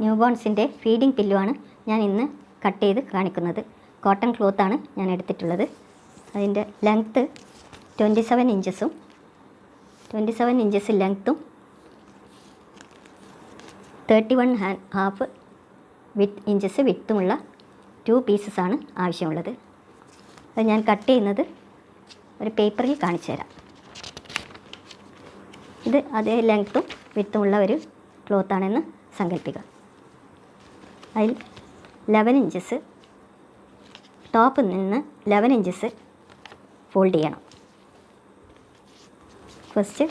New ബോൺസിൻ്റെ feeding പില്ലുവാണ് ഞാൻ ഇന്ന് cut ചെയ്ത് കാണിക്കുന്നത്. കോട്ടൺ ക്ലോത്താണ് ഞാൻ എടുത്തിട്ടുള്ളത്. അതിൻ്റെ ലെങ്ത്ത് 27 ഇഞ്ചസും 27 ഇഞ്ചസ് ലെങ്ത്തും 31.5 ഇഞ്ചസ് വിട്ടുമുള്ള 2 പീസസാണ് ആവശ്യമുള്ളത്. അത് ഞാൻ കട്ട് ചെയ്യുന്നത് ഒരു പേപ്പറിൽ കാണിച്ചു തരാം. ഇത് അതേ ലെങ്ത്തും വിട്ടുമുള്ള ഒരു ക്ലോത്താണെന്ന് സങ്കല്പിക്കുക. അതിൽ 11 ഇഞ്ചസ് ടോപ്പിൽ നിന്ന് 11 ഇഞ്ചസ് ഫോൾഡ് ചെയ്യണം. ഫസ്റ്റ്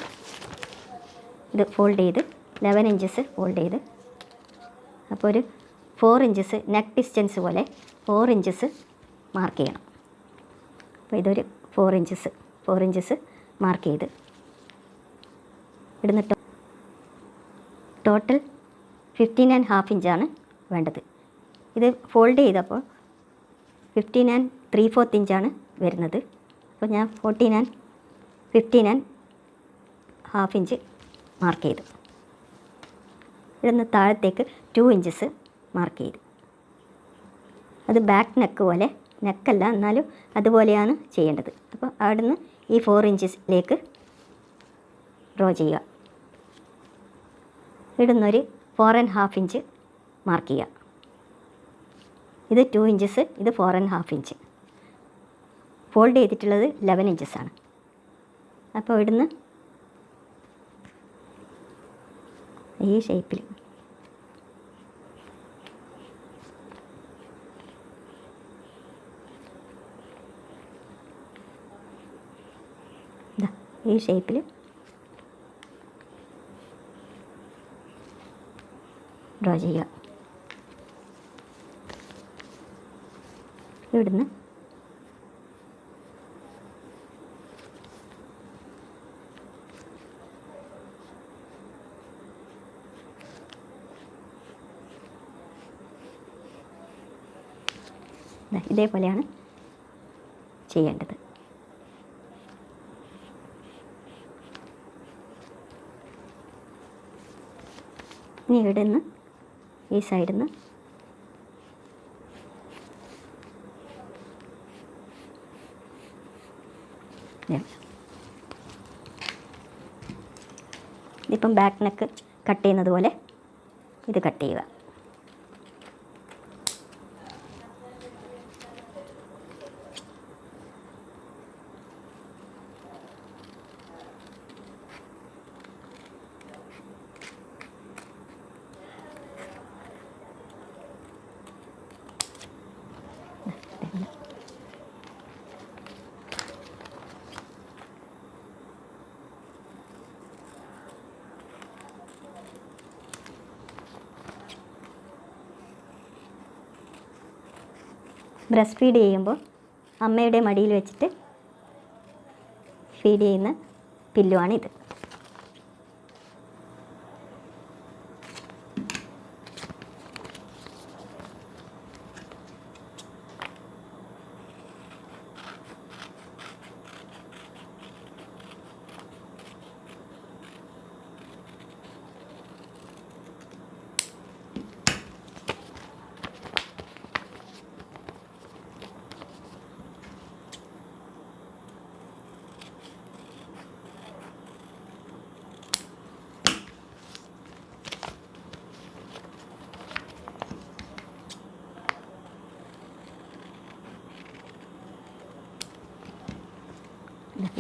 ഇത് ഫോൾഡ് ചെയ്ത് 11 ഇഞ്ചസ് ഫോൾഡ് ചെയ്ത് അപ്പോൾ ഒരു 4 ഇഞ്ചസ് നെക്ക് ഡിസ്റ്റൻസ് പോലെ 4 ഇഞ്ചസ് മാർക്ക് ചെയ്യണം. അപ്പോൾ ഇതൊരു 4 ഇഞ്ചസ് മാർക്ക് ചെയ്ത് ഇടുന്ന ടോട്ടൽ 15.5 ഇഞ്ചാണ് വേണ്ടത്. ഇത് ഫോൾഡ് ചെയ്തപ്പോൾ 15 3/4 ഇഞ്ചാണ് വരുന്നത്. അപ്പോൾ ഞാൻ 15.5 ഇഞ്ച് മാർക്ക് ചെയ്തു. ഇവിടുന്ന് താഴത്തേക്ക് 2 ഇഞ്ചസ് മാർക്ക് ചെയ്തു. അത് ബാക്ക് നെക്ക് പോലെ, നെക്കല്ല എന്നാലും അതുപോലെയാണ് ചെയ്യേണ്ടത്. അപ്പോൾ അവിടുന്ന് ഈ 4 ഇഞ്ചസിലേക്ക് ഡ്രോ ചെയ്യുക. ഇടുന്നൊരു 4.5 ഇഞ്ച് മാർക്ക് ചെയ്യുക. ഇത് 2 ഇഞ്ചസ്, ഇത് 4.5 ഇഞ്ച്. ഫോൾഡ് ചെയ്തിട്ടുള്ളത് 11 ഇഞ്ചസാണ്. അപ്പോൾ ഇവിടുന്ന് ഈ ഷേപ്പിൽ ഈ ഷേപ്പിൽ ഡ്രോ ചെയ്യുക. ഇവിടുന്ന് ഇതേപോലെയാണ് ചെയ്യേണ്ടത്. ഇനി ഇവിടെ നിന്ന് ഈ സൈഡിൽ നിന്ന് ഇതിപ്പം ബാക്ക് നെക്ക് കട്ട് ചെയ്യുന്നത് പോലെ ഇത് കട്ട് ചെയ്യുക. ബ്രസ്റ്റ് ഫീഡ് ചെയ്യുമ്പോൾ അമ്മയുടെ മടിയിൽ വെച്ചിട്ട് ഫീഡ് ചെയ്യുന്ന പില്ലുവാണിത്.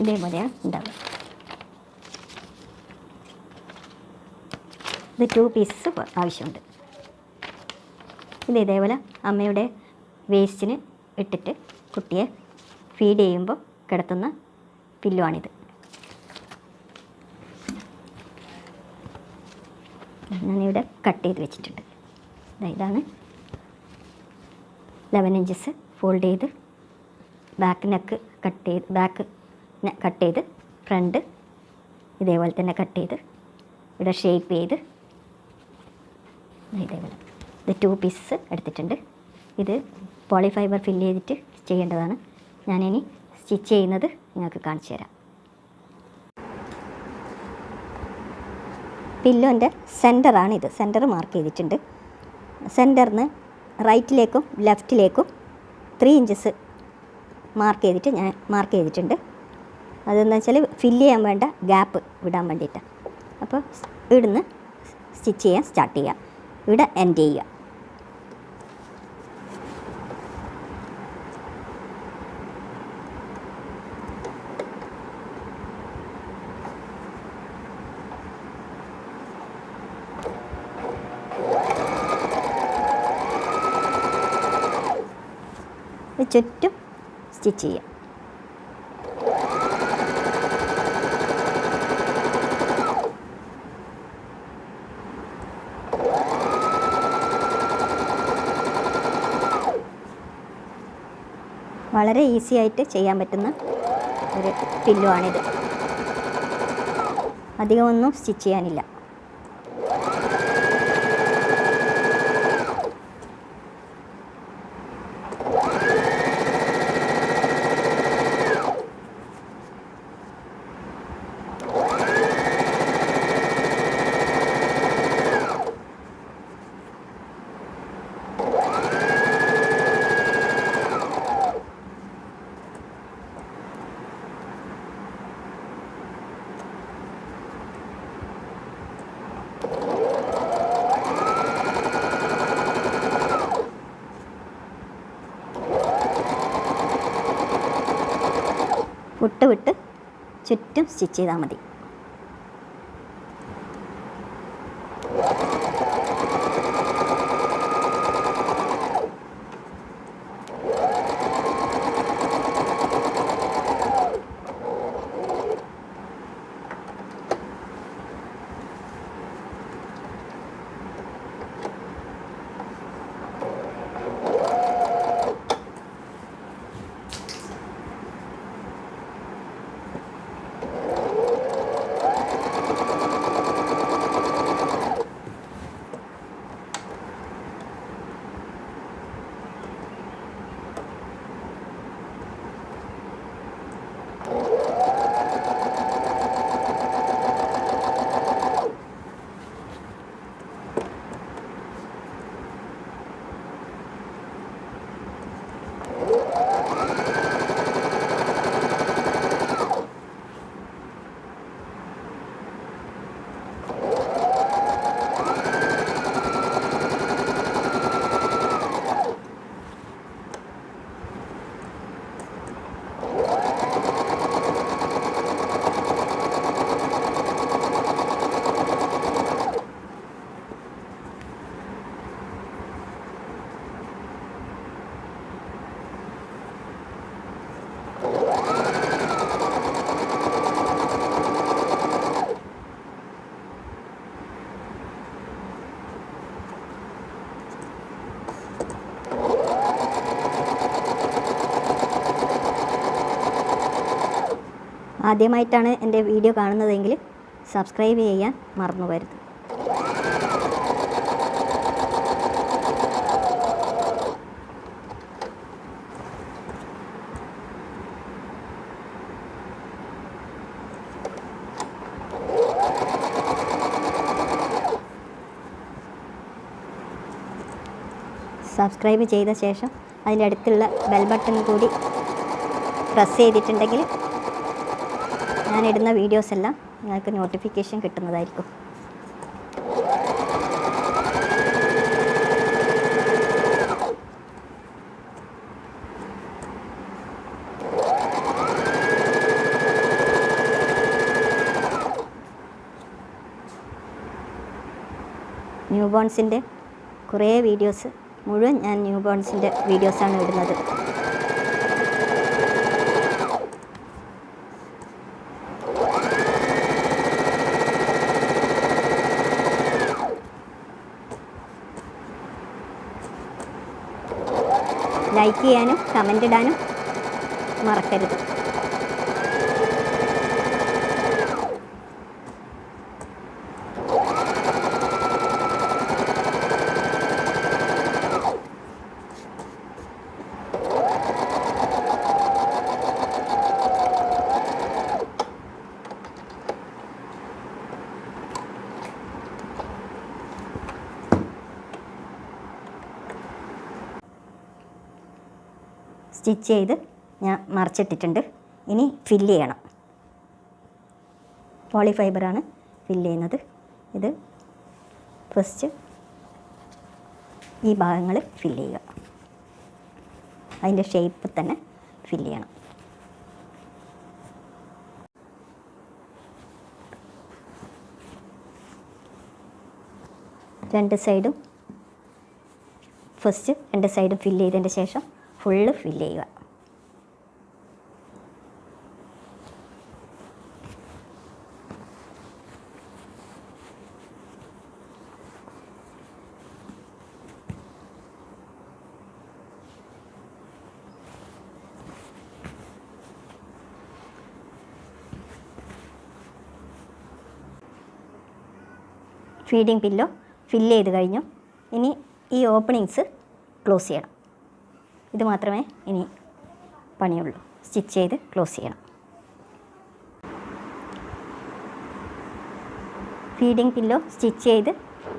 ഇതേപോലെയാണ് ഉണ്ടാവുക. ഇത് 2 പീസസ് ആവശ്യമുണ്ട്. ഇത് ഇതേപോലെ അമ്മയുടെ വേസ്റ്റിന് ഇട്ടിട്ട് കുട്ടിയെ ഫീഡ് ചെയ്യുമ്പോൾ കിടത്തുന്ന പില്ലുവാണിത്. ഞാനിവിടെ കട്ട് ചെയ്ത് വെച്ചിട്ടുണ്ട്. ഇതാണ് 11 ഇഞ്ചസ് ഫോൾഡ് ചെയ്ത് ബാക്ക് നെക്ക് കട്ട് ചെയ്ത് ഫ്രണ്ട് ഇതേപോലെ തന്നെ കട്ട് ചെയ്ത് ഇവിടെ ഷേപ്പ് ചെയ്ത് ഇതേപോലെ ഇത് 2 പീസസ് എടുത്തിട്ടുണ്ട്. ഇത് പോളിഫൈബർ ഫില്ല് ചെയ്തിട്ട് ചെയ്യേണ്ടതാണ്. ഞാനിനി സ്റ്റിച്ച് ചെയ്യുന്നത് നിങ്ങൾക്ക് കാണിച്ചു തരാം. പില്ലോൻ്റെ സെൻറ്ററാണിത്. സെൻറ്റർ മാർക്ക് ചെയ്തിട്ടുണ്ട്. സെൻറ്ററിന് റൈറ്റിലേക്കും ലെഫ്റ്റിലേക്കും 3 ഇഞ്ചസ് മാർക്ക് ചെയ്തിട്ടുണ്ട്. അതെന്ന് വെച്ചാൽ ഫില്ല് ചെയ്യാൻ വേണ്ട ഗ്യാപ്പ് വിടാൻ വേണ്ടിയിട്ട്. അപ്പോൾ ഇവിടുന്ന് സ്റ്റിച്ച് ചെയ്യാൻ സ്റ്റാർട്ട് ചെയ്യുക. ഇവിടെ എൻഡ് ചെയ്യുക. ചുറ്റും സ്റ്റിച്ച് ചെയ്യുക. വളരെ ഈസി ആയിട്ട് ചെയ്യാൻ പറ്റുന്ന ഒരു പില്ലോ ആണിത്. അധികമൊന്നും സ്റ്റിച്ച് ചെയ്യാനില്ല. വിട്ട് ചുറ്റും സ്റ്റിച്ച് ചെയ്താൽ മതി. ആദ്യമായിട്ടാണ് എൻ്റെ വീഡിയോ കാണുന്നതെങ്കിൽ സബ്സ്ക്രൈബ് ചെയ്യാൻ മറന്നു പോകരുത്. സബ്സ്ക്രൈബ് ചെയ്ത ശേഷം അതിൻ്റെ അടുത്തുള്ള ബെൽ ബട്ടൺ കൂടി പ്രസ് ചെയ്തിട്ടുണ്ടെങ്കിൽ ഞാനിടുന്ന വീഡിയോസ് എല്ലാം നിങ്ങൾക്ക് നോട്ടിഫിക്കേഷൻ കിട്ടുന്നതായിരിക്കും. ന്യൂ ബോൺസിൻ്റെ കുറേ വീഡിയോസ് മുഴുവൻ ഞാൻ ന്യൂ ബോൺസിൻ്റെ വീഡിയോസാണ് ഇടുന്നത്. ലൈക്ക് ചെയ്യാനും കമൻ്റ് ഇടാനും മറക്കരുത്. സ്റ്റിച്ച് ചെയ്ത് ഞാൻ മറച്ചിട്ടിട്ടുണ്ട്. ഇനി ഫില്ല് ചെയ്യണം. പോളി ഫൈബറാണ് ഫില്ല് ചെയ്യുന്നത്. ഇത് ഫസ്റ്റ് ഈ ഭാഗങ്ങൾ ഫില്ല് ചെയ്യുക. അതിൻ്റെ ഷേപ്പ് തന്നെ ഫില്ല് ചെയ്യണം. രണ്ട് സൈഡും ഫസ്റ്റ് രണ്ട് സൈഡും ഫില്ല് ചെയ്തതിന് ശേഷം ഫുള്ള് ഫില്ല് ചെയ്യുക. ഫീഡിങ് പില്ലോ ഫില്ല് ചെയ്ത് കഴിഞ്ഞു. ഇനി ഈ ഓപ്പണിങ്സ് ക്ലോസ് ചെയ്യണം. ഇത് മാത്രമേ ഇനി പണിയുള്ളൂ. സ്റ്റിച്ച് ചെയ്ത് ക്ലോസ് ചെയ്യണം. ഫീഡിങ് പില്ലോ സ്റ്റിച്ച് ചെയ്ത്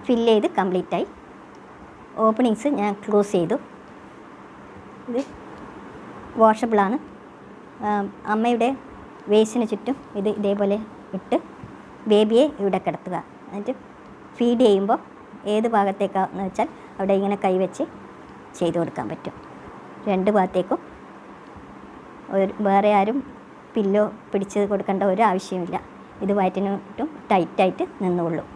ഫില്ല് ചെയ്ത് കംപ്ലീറ്റായി. ഓപ്പണിങ്സ് ഞാൻ ക്ലോസ് ചെയ്തു. ഇത് വാഷബിളാണ്. അമ്മയുടെ വേസ്റ്റിന് ചുറ്റും ഇത് ഇതേപോലെ ഇട്ട് ബേബിയെ ഇവിടെ കിടത്തുക. എന്നിട്ട് ഫീഡ് ചെയ്യുമ്പോൾ ഏത് ഭാഗത്തേക്കാണെന്ന് വെച്ചാൽ അവിടെ ഇങ്ങനെ കൈവച്ച് ചെയ്ത് കൊടുക്കാൻ പറ്റും. രണ്ട് ഭാഗത്തേക്കും വേറെ ആരും പില്ലോ പിടിച്ച് കൊടുക്കേണ്ട ഒരു ആവശ്യമില്ല. ഇത് വയറ്റിന് ചുറ്റും ടൈറ്റായിട്ട് നിന്നുകൊള്ളും.